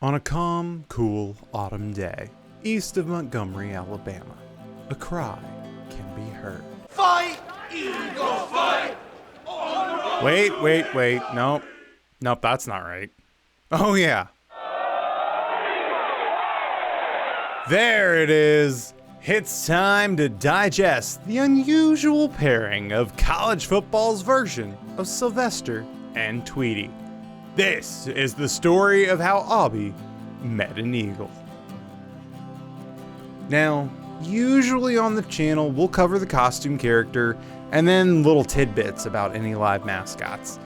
On a calm, cool autumn day, east of Montgomery, Alabama, a cry can be heard. Fight, Eagle, fight! Wait. Nope, that's not right. Oh, yeah. There it is. It's time to digest the unusual pairing of college football's version of Sylvester and Tweety. This is the story of how Aubie met an eagle. Now, usually on the channel, we'll cover the costume character and then little tidbits about any live mascots.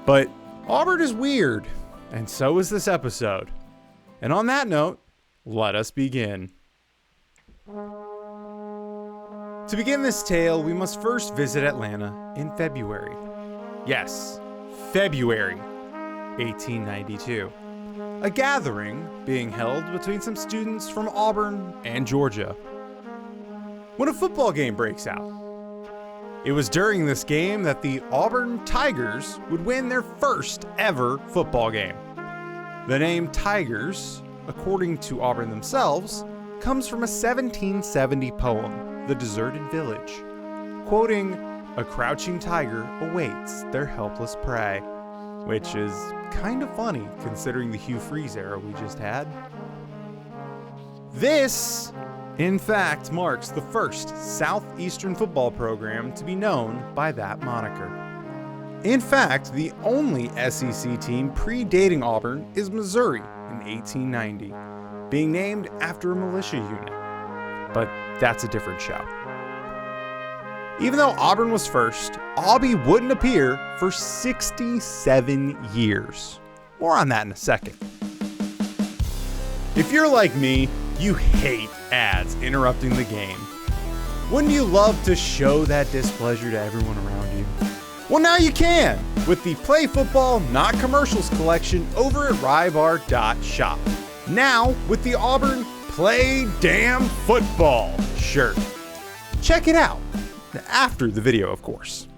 But Auburn is weird, and so is this episode. And on that note, let us begin. To begin this tale, we must first visit Atlanta in February. Yes, February 1892. A gathering being held between some students from Auburn and Georgia, when a football game breaks out. It was during this game that the Auburn Tigers would win their first ever football game. The name Tigers, according to Auburn themselves, comes from a 1770 poem, The Deserted Village, quoting, "A crouching tiger awaits their helpless prey," which is kind of funny considering the Hugh Freeze era we just had. This, in fact, marks the first Southeastern football program to be known by that moniker. In fact, the only SEC team predating Auburn is Missouri in 1890, being named after a militia unit. But that's a different show. Even though Auburn was first, Aubie wouldn't appear for 67 years. More on that in a second. If you're like me, you hate ads interrupting the game. Wouldn't you love to show that displeasure to everyone around you? Well, now you can with the Play Football Not Commercials collection over at rybar.shop. Now with the Auburn Play Damn Football shirt. Check it out. After the video, of course.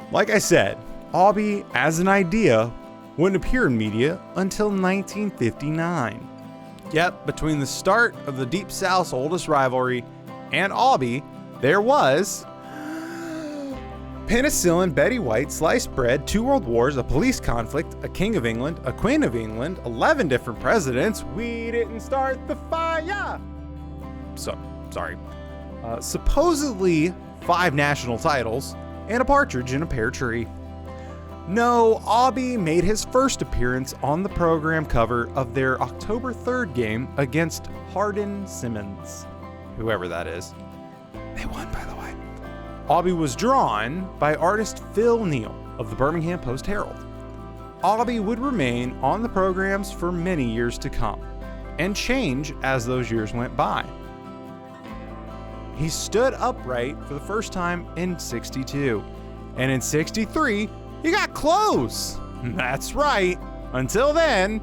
Like I said, Aubie, as an idea, wouldn't appear in media until 1959. Yep, between the start of the Deep South's oldest rivalry and Aubie, there was penicillin, Betty White, sliced bread, 2 world wars, a police conflict, a king of England, a queen of England, 11 different presidents. We didn't start the fire. Sorry. Supposedly 5 national titles, and a partridge in a pear tree. No, Aubie made his first appearance on the program cover of their October 3rd game against Hardin Simmons, whoever that is. They won, by the way. Aubie was drawn by artist Phil Neal of the Birmingham Post-Herald. Aubie would remain on the programs for many years to come, and change as those years went by. He stood upright for the first time in 62, and in 63, he got close. That's right. Until then,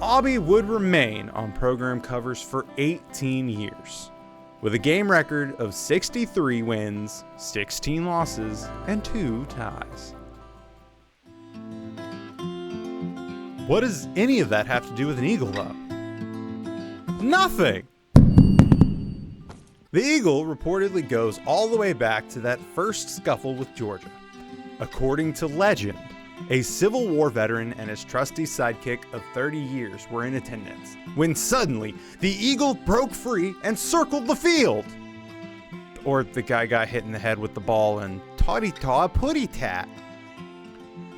Aubie would remain on program covers for 18 years, with a game record of 63 wins, 16 losses, and 2 ties. What does any of that have to do with an eagle, though? Nothing! The Eagle reportedly goes all the way back to that first scuffle with Georgia. According to legend, a Civil War veteran and his trusty sidekick of 30 years were in attendance, when suddenly the Eagle broke free and circled the field. Or the guy got hit in the head with the ball and toddy-taw putty-tat.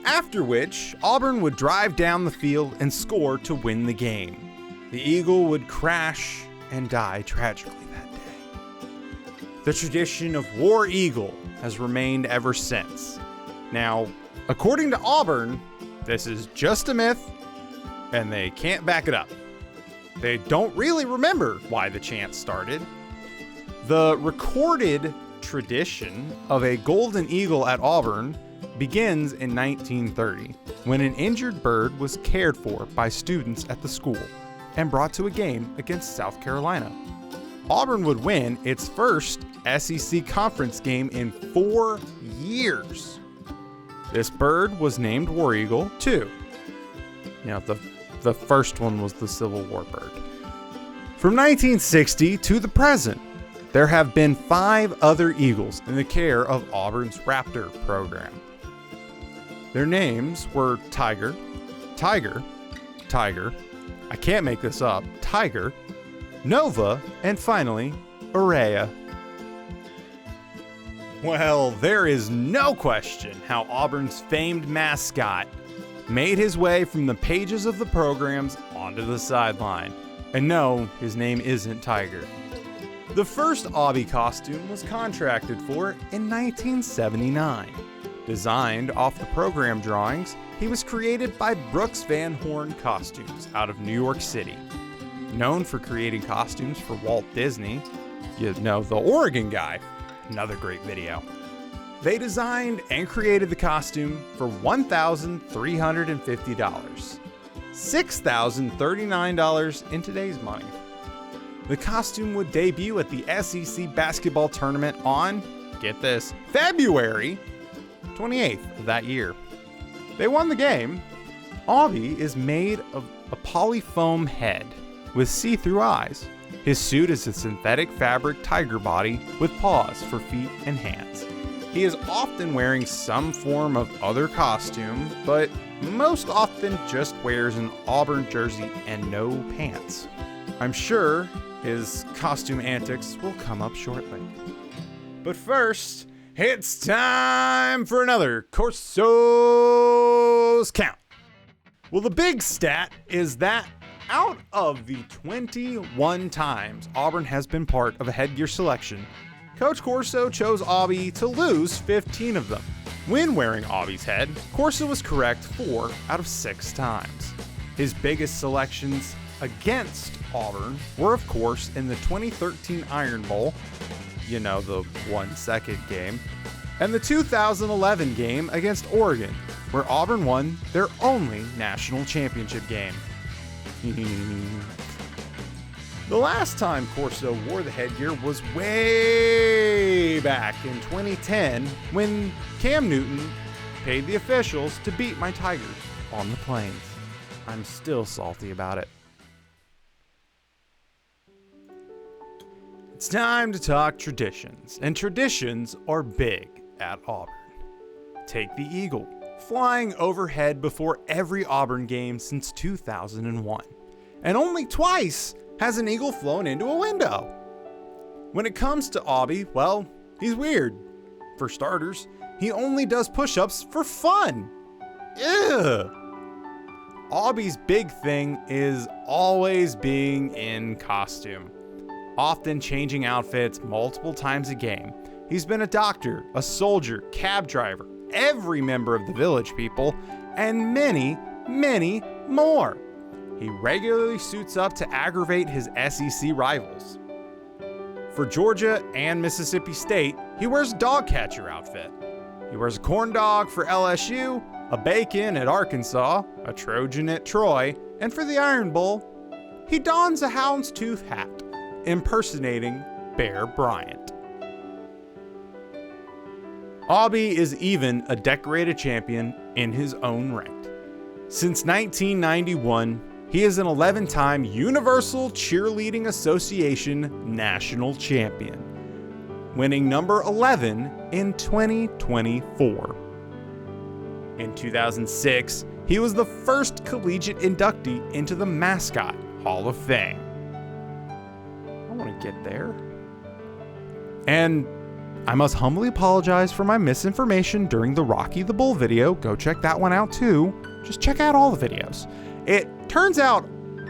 After which, Auburn would drive down the field and score to win the game. The Eagle would crash and die tragically. The tradition of War Eagle has remained ever since. Now, according to Auburn, this is just a myth, and they can't back it up. They don't really remember why the chant started. The recorded tradition of a golden eagle at Auburn begins in 1930, when an injured bird was cared for by students at the school and brought to a game against South Carolina. Auburn would win its first SEC conference game in 4 years. This bird was named War Eagle too. The first one was the Civil War bird. From 1960 to the present, there have been 5 other eagles in the care of Auburn's Raptor program. Their names were Tiger, I can't make this up, Tiger, Nova, and finally, Aurea. Well, there is no question how Auburn's famed mascot made his way from the pages of the programs onto the sideline. And no, his name isn't Tiger. The first Aubie costume was contracted for in 1979. Designed off the program drawings, he was created by Brooks Van Horn Costumes out of New York City. Known for creating costumes for Walt Disney, the Oregon guy, another great video. They designed and created the costume for $1,350, $6,039 in today's money. The costume would debut at the SEC basketball tournament on, get this, February 28th of that year. They won the game. Aubie is made of a polyfoam head with see-through eyes. His suit is a synthetic fabric tiger body with paws for feet and hands. He is often wearing some form of other costume, but most often just wears an Auburn jersey and no pants. I'm sure his costume antics will come up shortly. But first, it's time for another Corso Count. Well, the big stat is that out of the 21 times Auburn has been part of a headgear selection, Coach Corso chose Aubie to lose 15 of them. When wearing Aubie's head, Corso was correct 4 out of 6 times. His biggest selections against Auburn were, of course, in the 2013 Iron Bowl, the 1-second game, and the 2011 game against Oregon, where Auburn won their only national championship game. The last time Corso wore the headgear was way back in 2010 when Cam Newton paid the officials to beat my Tigers on the Plains. I'm still salty about it. It's time to talk traditions, and traditions are big at Auburn. Take the Eagle, flying overhead before every Auburn game since 2001. And only twice has an eagle flown into a window. When it comes to Aubie, well, he's weird. For starters, he only does push-ups for fun. Ew. Aubie's big thing is always being in costume, often changing outfits multiple times a game. He's been a doctor, a soldier, cab driver, every member of the Village People, and many, many more. He regularly suits up to aggravate his SEC rivals. For Georgia and Mississippi State, he wears a dog catcher outfit. He wears a corn dog for LSU, a bacon at Arkansas, a Trojan at Troy, and for the Iron Bowl, he dons a houndstooth hat, impersonating Bear Bryant. Aubie is even a decorated champion in his own right. Since 1991, he is an 11-time Universal Cheerleading Association National Champion, winning number 11 in 2024. In 2006, he was the first collegiate inductee into the Mascot Hall of Fame. I want to get there. And I must humbly apologize for my misinformation during the Rocky the Bull video. Go check that one out too. Just check out all the videos. It turns out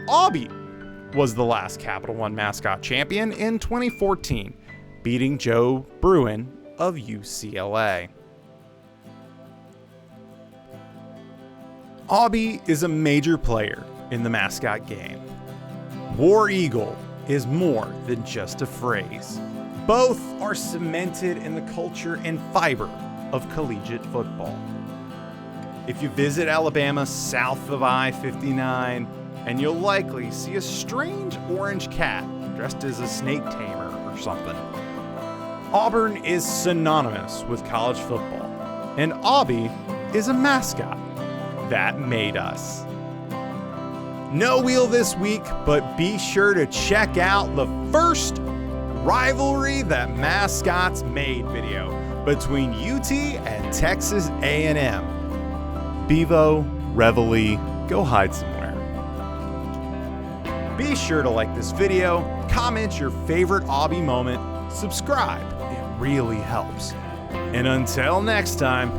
Aubie was the last Capital One mascot champion in 2014, beating Joe Bruin of UCLA. Aubie is a major player in the mascot game. War Eagle is more than just a phrase. Both are cemented in the culture and fiber of collegiate football. If you visit Alabama south of I-59, and you'll likely see a strange orange cat dressed as a snake tamer or something. Auburn is synonymous with college football, and Aubie is a mascot that made us. No wheel this week, but be sure to check out the first Rivalry That Mascots Made video between UT and Texas A&M. Bevo, Reveille, go hide somewhere. Be sure to like this video, comment your favorite Aubie moment, subscribe, it really helps. And until next time,